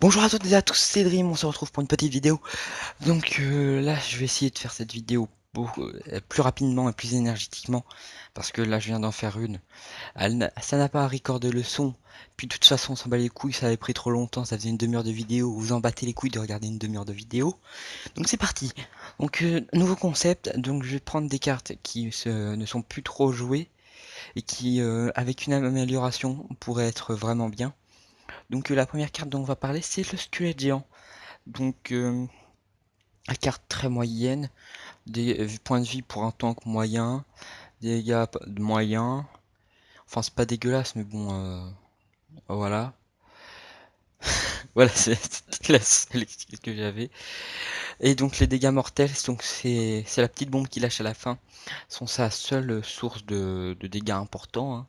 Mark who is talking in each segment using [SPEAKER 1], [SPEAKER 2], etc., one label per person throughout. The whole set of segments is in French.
[SPEAKER 1] Bonjour à toutes et à tous, c'est Dream, on se retrouve pour une petite vidéo. Donc là, je vais essayer de faire cette vidéo plus rapidement et plus énergétiquement, parce que là, je viens d'en faire une. Ça n'a pas recordé le son, puis de toute façon, on s'en bat les couilles, ça avait pris trop longtemps, ça faisait une demi-heure de vidéo, vous en battez les couilles de regarder une demi-heure de vidéo. Donc c'est parti. Donc nouveau concept, donc je vais prendre des cartes ne sont plus trop jouées, et qui, avec une amélioration, pourraient être vraiment bien. Donc la première carte dont on va parler, c'est le squelette géant. Donc, la carte très moyenne, des points de vie pour un tank moyen, des dégâts moyens. Enfin, c'est pas dégueulasse, mais bon, voilà. Voilà, c'est la seule excuse que j'avais. Et donc, les dégâts mortels, donc c'est la petite bombe qu'il lâche à la fin, sont sa seule source de dégâts importants, hein,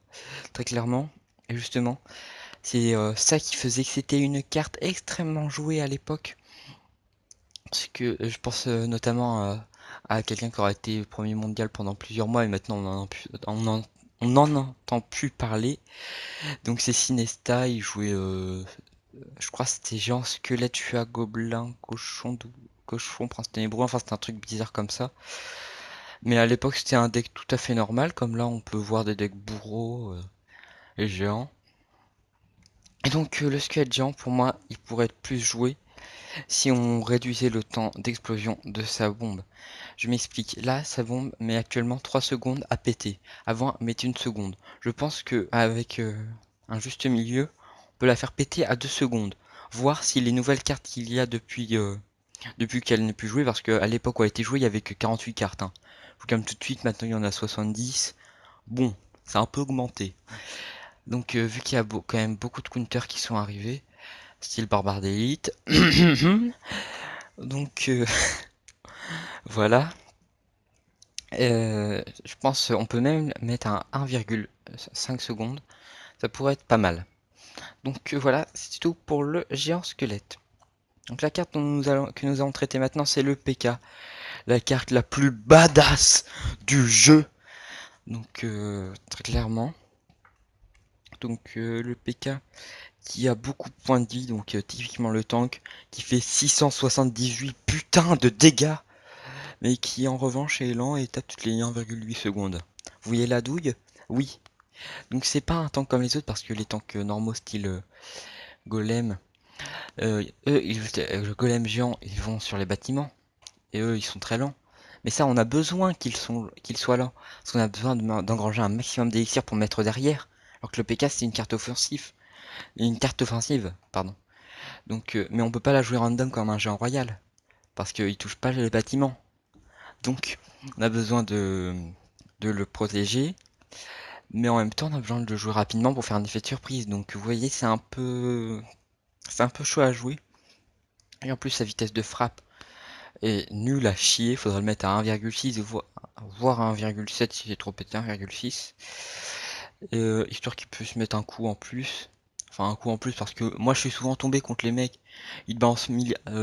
[SPEAKER 1] très clairement. Et justement, c'est ça qui faisait que c'était une carte extrêmement jouée à l'époque. Parce que je pense notamment à quelqu'un qui aurait été premier mondial pendant plusieurs mois et maintenant on en entend plus parler. Donc c'est Sinesta, il jouait, je crois que c'était genre squelette, chua, gobelin, cochon, prince ténébreux, enfin c'était un truc bizarre comme ça. Mais à l'époque c'était un deck tout à fait normal, comme là on peut voir des decks bourreaux et géants. Et donc le squelette géant pour moi il pourrait être plus joué si on réduisait le temps d'explosion de sa bombe. Je m'explique. Là, sa bombe met actuellement 3 secondes à péter. Avant, elle mettait une seconde. Je pense que avec un juste milieu, on peut la faire péter à 2 secondes. Voir si les nouvelles cartes qu'il y a depuis qu'elle n'est plus jouée, parce qu'à l'époque où elle a été jouée, il y avait que 48 cartes. Hein. Faut comme tout de suite, maintenant il y en a 70. Bon, c'est un peu augmenté. Donc vu qu'il y a quand même beaucoup de counters qui sont arrivés, style barbare d'élite. Donc voilà. Je pense on peut même mettre un 1,5 secondes. Ça pourrait être pas mal. Donc voilà, c'est tout pour le géant squelette. Donc la carte que nous allons traiter maintenant, c'est le PK. La carte la plus badass du jeu. Donc très clairement. Donc le PK qui a beaucoup de points de vie. Donc typiquement le tank qui fait 678 putains de dégâts. Mais qui en revanche est lent et tape toutes les 1,8 secondes. Vous voyez la douille? Oui. Donc c'est pas un tank comme les autres parce que les tanks normaux style golem, le golem géant, ils vont sur les bâtiments et eux ils sont très lents. Mais ça on a besoin qu'ils soient lents parce qu'on a besoin d'engranger un maximum d'élixir pour mettre derrière. Alors que le PK c'est une carte offensive, pardon. Donc mais on peut pas la jouer random comme un géant royal parce qu'il touche pas les bâtiments. Donc on a besoin de le protéger. Mais en même temps, on a besoin de le jouer rapidement pour faire un effet de surprise. Donc, vous voyez, c'est un peu chaud à jouer. Et en plus, sa vitesse de frappe est nulle à chier. Faudrait le mettre à 1,6 voire à 1,7 si c'est trop pété, 1,6. Histoire qu'il puisse mettre un coup en plus. Enfin, un coup en plus parce que moi je suis souvent tombé contre les mecs. Ils te balancent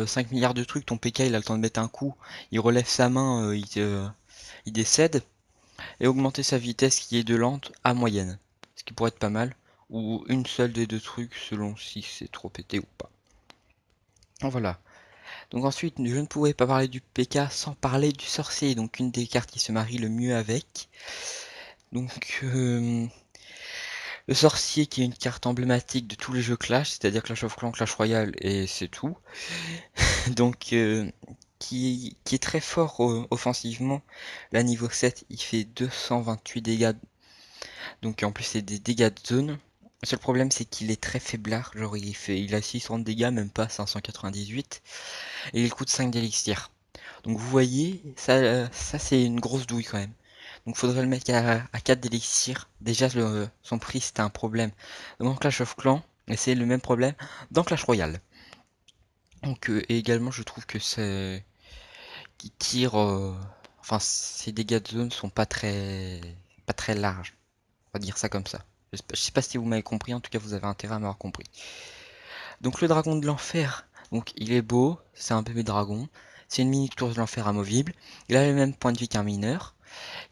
[SPEAKER 1] 5 milliards de trucs. Ton PK il a le temps de mettre un coup. Il relève sa main, il décède. Et augmenter sa vitesse qui est de lente à moyenne. Ce qui pourrait être pas mal. Ou une seule des deux trucs selon si c'est trop pété ou pas. Voilà. Donc ensuite, je ne pouvais pas parler du PK sans parler du sorcier. Donc une des cartes qui se marie le mieux avec. Donc le sorcier qui est une carte emblématique de tous les jeux Clash, c'est-à-dire Clash of Clans, Clash Royale et c'est tout. Donc qui est très fort offensivement. Là niveau 7, il fait 228 dégâts. Donc en plus c'est des dégâts de zone. Le seul problème c'est qu'il est très faiblard, genre il a 600 de dégâts, même pas 598, et il coûte 5 d'élixir. Donc vous voyez, ça c'est une grosse douille quand même. Donc faudrait le mettre à 4 d'élixir. Déjà son prix c'était un problème dans Clash of Clans, et c'est le même problème dans Clash Royale. Donc et également je trouve que c'est qui tire, enfin ses dégâts de zone sont pas très larges, on va dire ça comme ça. Je sais pas si vous m'avez compris, en tout cas vous avez intérêt à m'avoir compris. Donc le dragon de l'enfer, donc il est beau, c'est un bébé dragon, c'est une mini tour de l'enfer amovible, il a le même point de vie qu'un mineur,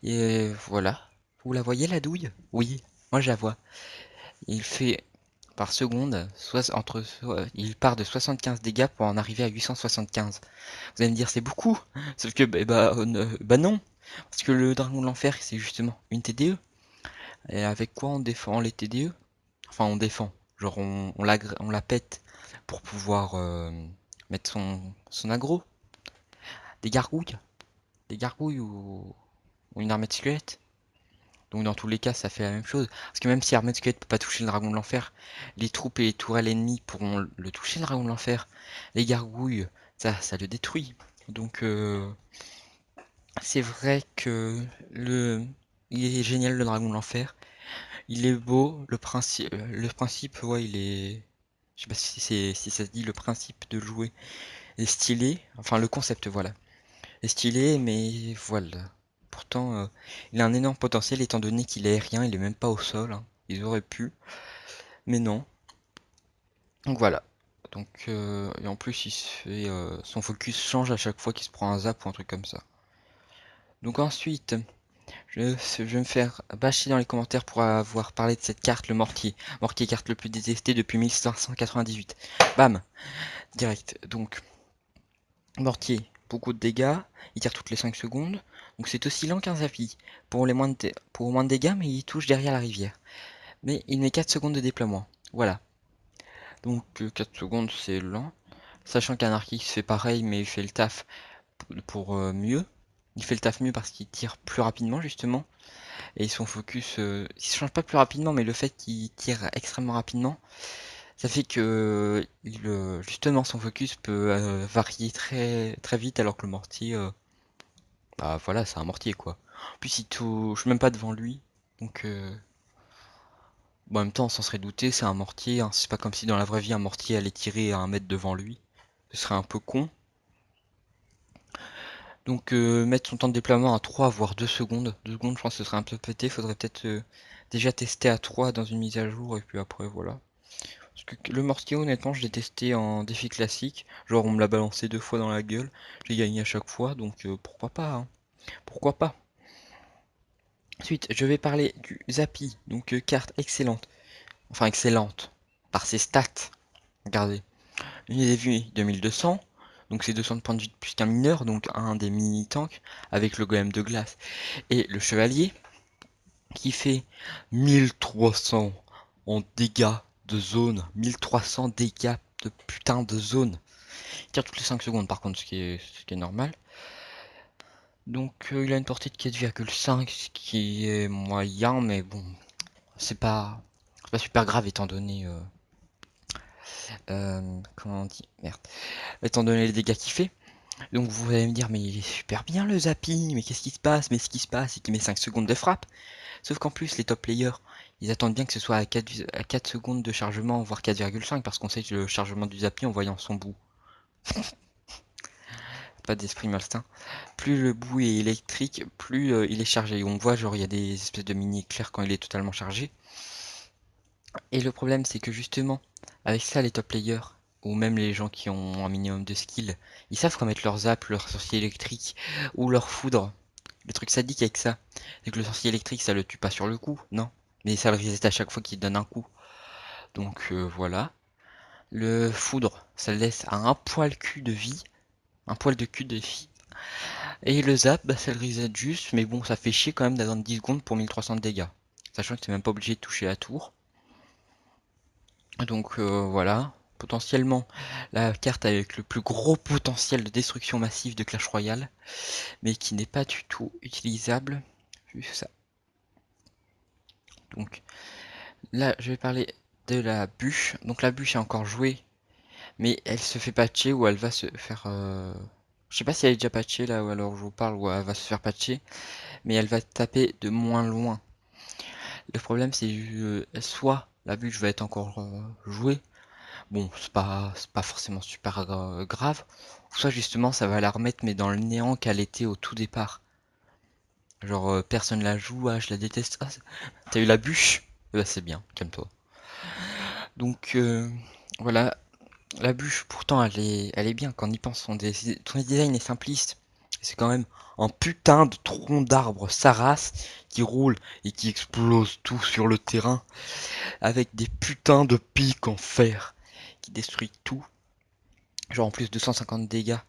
[SPEAKER 1] et voilà. Vous la voyez la douille? Oui, moi je la vois. Il fait par seconde, il part de 75 dégâts pour en arriver à 875. Vous allez me dire c'est beaucoup, sauf que bah non, parce que le dragon de l'enfer c'est justement une TDE. Et avec quoi on défend les TDE? Enfin on défend, genre on la pète pour pouvoir mettre son aggro. Des gargouilles, ou une armée de squelettes. Donc dans tous les cas, ça fait la même chose. Parce que même si Armée de Squelette peut pas toucher le dragon de l'enfer, les troupes et les tourelles ennemies pourront le toucher, le dragon de l'enfer. Les gargouilles, ça le détruit. Donc c'est vrai que il est génial le dragon de l'enfer. Il est beau, le principe, ouais, il est, je sais pas si ça se dit, le principe de jouer est stylé. Enfin le concept, voilà, est stylé, mais voilà. Pourtant, il a un énorme potentiel étant donné qu'il est aérien, il est même pas au sol, hein. Ils auraient pu, mais non. Donc voilà. Donc et en plus, son focus change à chaque fois qu'il se prend un zap ou un truc comme ça. Donc ensuite, je vais me faire bâcher dans les commentaires pour avoir parlé de cette carte, le mortier. Mortier, carte le plus détesté depuis 1598. Bam, direct. Donc mortier, beaucoup de dégâts, il tire toutes les 5 secondes, donc c'est aussi lent qu'un Zappy, pour moins de dégâts, mais il touche derrière la rivière. Mais il met 4 secondes de déploiement, voilà. Donc 4 secondes c'est lent, sachant qu'un Archix fait pareil, mais il fait le taf pour mieux. Il fait le taf mieux parce qu'il tire plus rapidement justement, et son focus, il change pas plus rapidement, mais le fait qu'il tire extrêmement rapidement, ça fait que justement son focus peut varier très très vite alors que le mortier, bah voilà, c'est un mortier quoi. En plus il touche même pas devant lui, donc bon, en même temps on s'en serait douté, c'est un mortier, hein. C'est pas comme si dans la vraie vie un mortier allait tirer à 1 mètre devant lui. Ce serait un peu con. Donc mettre son temps de déploiement à 3 voire 2 secondes. 2 secondes je pense que ce serait un peu pété, faudrait peut-être déjà tester à 3 dans une mise à jour et puis après voilà. Parce que le mortier honnêtement je l'ai testé en défi classique, genre on me l'a balancé 2 fois dans la gueule, j'ai gagné à chaque fois donc pourquoi pas, hein. Pourquoi pas. Ensuite je vais parler du Zappy, donc carte excellente, enfin excellente, par ses stats. Regardez, une des vues 2200, donc c'est 200 de points de vie de plus qu'un mineur, donc un des mini-tanks, avec le golem de glace. Et le chevalier, qui fait 1300 en dégâts de zone, 1300 dégâts de putain de zone. Il tire toutes les 5 secondes par contre, ce qui est normal. Donc il a une portée de 4,5, ce qui est moyen, mais bon, c'est pas super grave étant donné... comment on dit? Merde. Étant donné les dégâts qu'il fait. Donc vous allez me dire, mais il est super bien le Zappy, mais qu'est-ce qui se passe? Mais ce qui se passe, c'est qu'il met 5 secondes de frappe. Sauf qu'en plus, les top players, ils attendent bien que ce soit à 4 secondes de chargement, voire 4,5, parce qu'on sait que le chargement du Zappy en voyant son bout. Pas d'esprit malsain. Plus le bout est électrique, plus il est chargé. On voit, genre, il y a des espèces de mini éclairs quand il est totalement chargé. Et le problème, c'est que justement, avec ça, les top players, ou même les gens qui ont un minimum de skill, ils savent quoi mettre leur zap, leur sorcier électrique, ou leur foudre. Le truc sadique avec ça, c'est que le sorcier électrique, ça le tue pas sur le coup, non. Mais ça le reset à chaque fois qu'il donne un coup. Donc voilà. Le foudre, ça le laisse à un poil cul de vie. Un poil de cul de vie. Et le zap, bah, ça le reset juste, mais bon, ça fait chier quand même d'attendre 10 secondes pour 1300 de dégâts. Sachant que t'es même pas obligé de toucher la tour. Donc voilà. Potentiellement la carte avec le plus gros potentiel de destruction massive de Clash Royale, mais qui n'est pas du tout utilisable. Juste ça. Donc là, je vais parler de la bûche. Donc la bûche est encore jouée, mais elle se fait patcher ou elle va se faire... Je sais pas si elle est déjà patchée là, ou alors je vous parle, ou elle va se faire patcher, mais elle va taper de moins loin. Le problème c'est soit la bûche va être encore jouée, bon c'est pas forcément super grave, soit justement ça va la remettre mais dans le néant qu'elle était au tout départ. Genre personne la joue, ah je la déteste, ah, t'as eu la bûche? Eh ben, c'est bien, calme-toi. Donc voilà, la bûche pourtant elle est bien quand on y pense, son design est simpliste. C'est quand même un putain de tronc d'arbre Saras qui roule et qui explose tout sur le terrain avec des putains de pics en fer qui détruit tout. Genre en plus 250 dégâts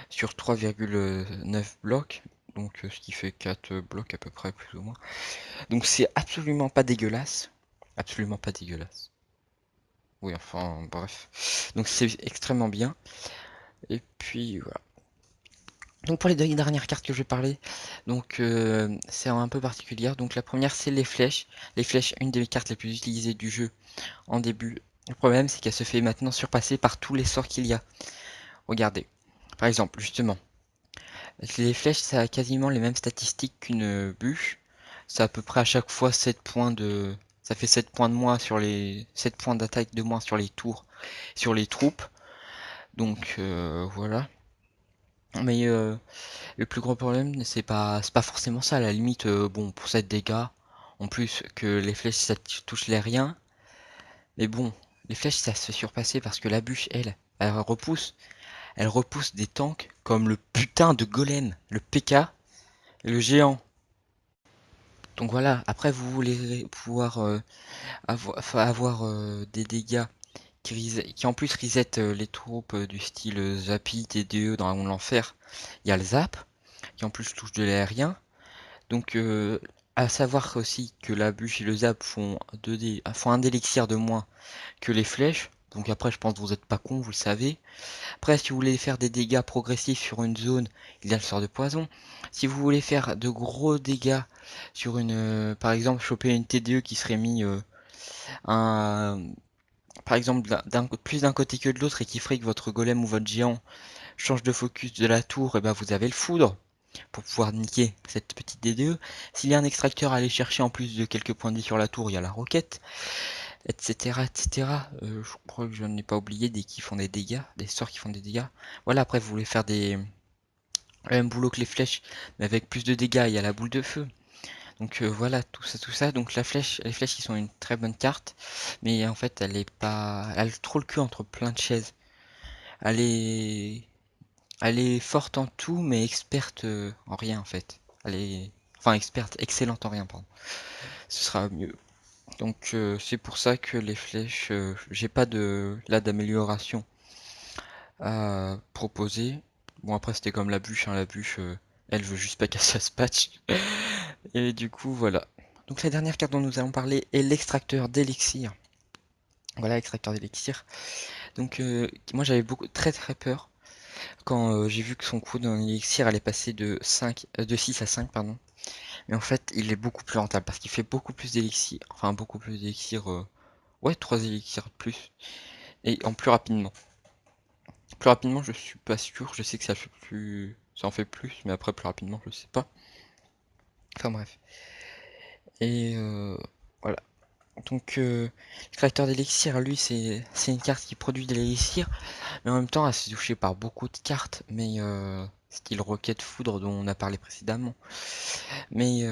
[SPEAKER 1] sur 3,9 blocs. Donc ce qui fait 4 blocs à peu près plus ou moins. Donc c'est absolument pas dégueulasse. Absolument pas dégueulasse. Oui enfin bref. Donc c'est extrêmement bien. Et puis voilà. Donc pour les deux dernières cartes que je vais parler, donc c'est un peu particulière. Donc la première c'est les flèches. Les flèches, une des cartes les plus utilisées du jeu en début. Le problème c'est qu'elle se fait maintenant surpasser par tous les sorts qu'il y a. Regardez. Par exemple, justement, les flèches ça a quasiment les mêmes statistiques qu'une bûche. C'est à peu près à chaque fois 7 points de. Ça fait 7 points de moins sur les. 7 points d'attaque de moins sur les tours, sur les troupes. Donc voilà. Mais le plus gros problème, c'est pas forcément ça. À la limite, bon, pour 7 dégâts, en plus que les flèches, ça touche les riens. Mais bon, les flèches, ça se fait surpasser parce que la bûche, elle repousse. Elle repousse des tanks comme le putain de golem, le PK, le géant. Donc voilà, après vous voulez pouvoir avoir des dégâts qui en plus reset les troupes du style Zappy, TDE dans l'enfer. Il y a le Zap, qui en plus touche de l'aérien. Donc, à savoir aussi que la bûche et le zap font un élixir de moins que les flèches. Donc après, je pense que vous n'êtes pas con, vous le savez. Après, si vous voulez faire des dégâts progressifs sur une zone, il y a le sort de poison. Si vous voulez faire de gros dégâts sur par exemple, choper une TDE qui serait mis un, par exemple, plus d'un côté que de l'autre et qui ferait que votre golem ou votre géant change de focus de la tour, et ben vous avez le foudre pour pouvoir niquer cette petite DDE. S'il y a un extracteur à aller chercher en plus de quelques points de vie sur la tour, il y a la roquette, etc. etc. Je crois que je n'ai pas oublié des qui font des dégâts, des sorts qui font des dégâts. Voilà, après vous voulez faire le même boulot que les flèches, mais avec plus de dégâts, il y a la boule de feu. Donc voilà, tout ça, tout ça. Donc les flèches qui sont une très bonne carte, mais en fait elle est pas. Elle a trop le cul entre plein de chaises. Elle est. Elle est forte en tout, mais experte en rien en fait. Elle est, enfin experte, excellente en rien, pardon. Ce sera mieux. Donc c'est pour ça que les flèches, j'ai pas là d'amélioration à proposer. Bon après c'était comme la bûche, hein, la bûche, elle veut juste pas qu'elle se patch. Et du coup voilà. Donc la dernière carte dont nous allons parler est l'extracteur d'élixir. Voilà, extracteur d'élixir. Donc moi j'avais très très peur quand j'ai vu que son coût d'un élixir allait passer de 6 à 5, pardon. Mais en fait, il est beaucoup plus rentable parce qu'il fait beaucoup plus d'élixirs. Enfin, beaucoup plus d'élixirs. Ouais, 3 élixirs de plus. Et en plus rapidement. Plus rapidement, je suis pas sûr. Je sais que ça fait plus. Ça en fait plus, mais après, plus rapidement, je sais pas. Enfin, bref. Et voilà. Donc, le créateur d'élixir, lui, c'est une carte qui produit de l'élixir. Mais en même temps, elle se touchée par beaucoup de cartes. Mais style Roquette Foudre dont on a parlé précédemment. Mais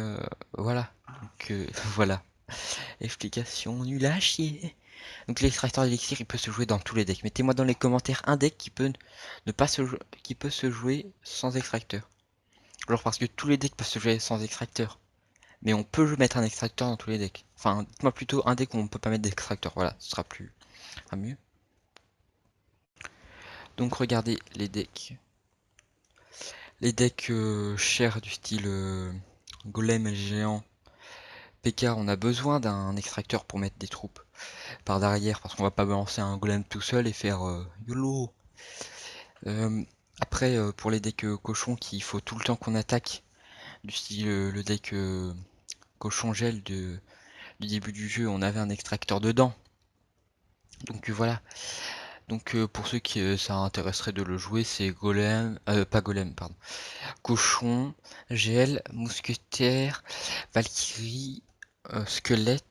[SPEAKER 1] voilà. Donc, voilà. Explication nulle à chier. Donc l'extracteur d'élixir, il peut se jouer dans tous les decks. Mettez-moi dans les commentaires un deck qui peut ne pas qui peut se jouer sans extracteur. Alors parce que tous les decks peuvent se jouer sans extracteur. Mais on peut mettre un extracteur dans tous les decks. Enfin, dites-moi plutôt un deck où on peut pas mettre d'extracteur. Voilà, ce sera mieux. Donc regardez les decks. Les decks chers du style Golem géant. PK, on a besoin d'un extracteur pour mettre des troupes par derrière parce qu'on va pas balancer un golem tout seul et faire YOLO. Euh, Après, pour les decks cochons qu'il faut tout le temps qu'on attaque, du style le deck cochon gel du début du jeu, on avait un extracteur dedans. Donc voilà. Donc pour ceux qui ça intéresserait de le jouer, c'est golem, pas golem, pardon. Cochon, gel, mousquetaire, valkyrie, squelette,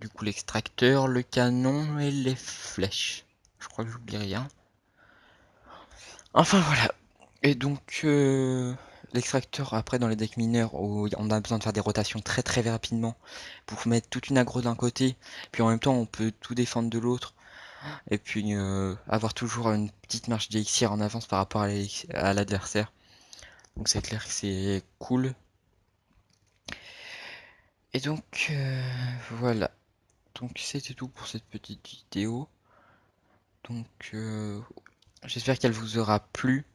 [SPEAKER 1] du coup l'extracteur, le canon et les flèches. Je crois que j'oublie rien. Enfin voilà. Et donc l'extracteur après dans les decks mineurs où on a besoin de faire des rotations très très rapidement pour mettre toute une aggro d'un côté, puis en même temps on peut tout défendre de l'autre, et puis avoir toujours une petite marche d'élixir en avance par rapport à l'adversaire. Donc c'est clair que c'est cool. Et donc voilà. Donc c'était tout pour cette petite vidéo. Donc j'espère qu'elle vous aura plu.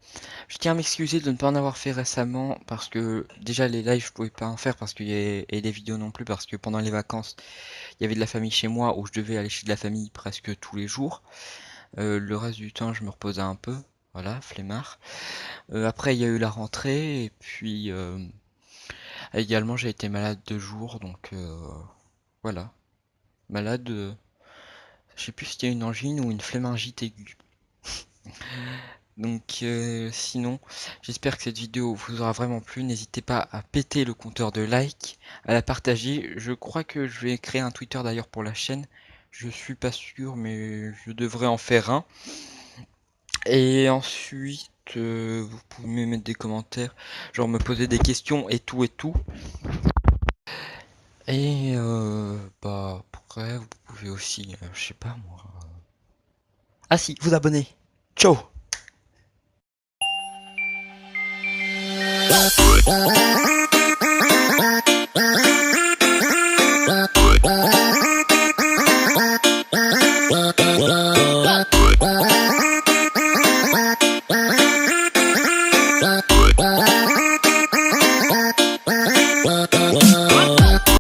[SPEAKER 1] Je tiens à m'excuser de ne pas en avoir fait récemment parce que déjà les lives je pouvais pas en faire parce qu'il y avait et les vidéos non plus parce que pendant les vacances il y avait de la famille chez moi où je devais aller chez de la famille presque tous les jours. Le reste du temps je me reposais un peu. Voilà, flemmard. Après il y a eu la rentrée et puis également j'ai été malade 2 jours donc voilà. Malade, je sais plus si c'était une angine ou une phlémingite aiguë. Donc sinon, j'espère que cette vidéo vous aura vraiment plu. N'hésitez pas à péter le compteur de like, à la partager. Je crois que je vais créer un Twitter d'ailleurs pour la chaîne. Je suis pas sûr, mais je devrais en faire un. Et ensuite, vous pouvez me mettre des commentaires, genre me poser des questions et tout et tout. Et bah après, vous pouvez aussi, je sais pas moi. Ah si, vous abonner. Ciao!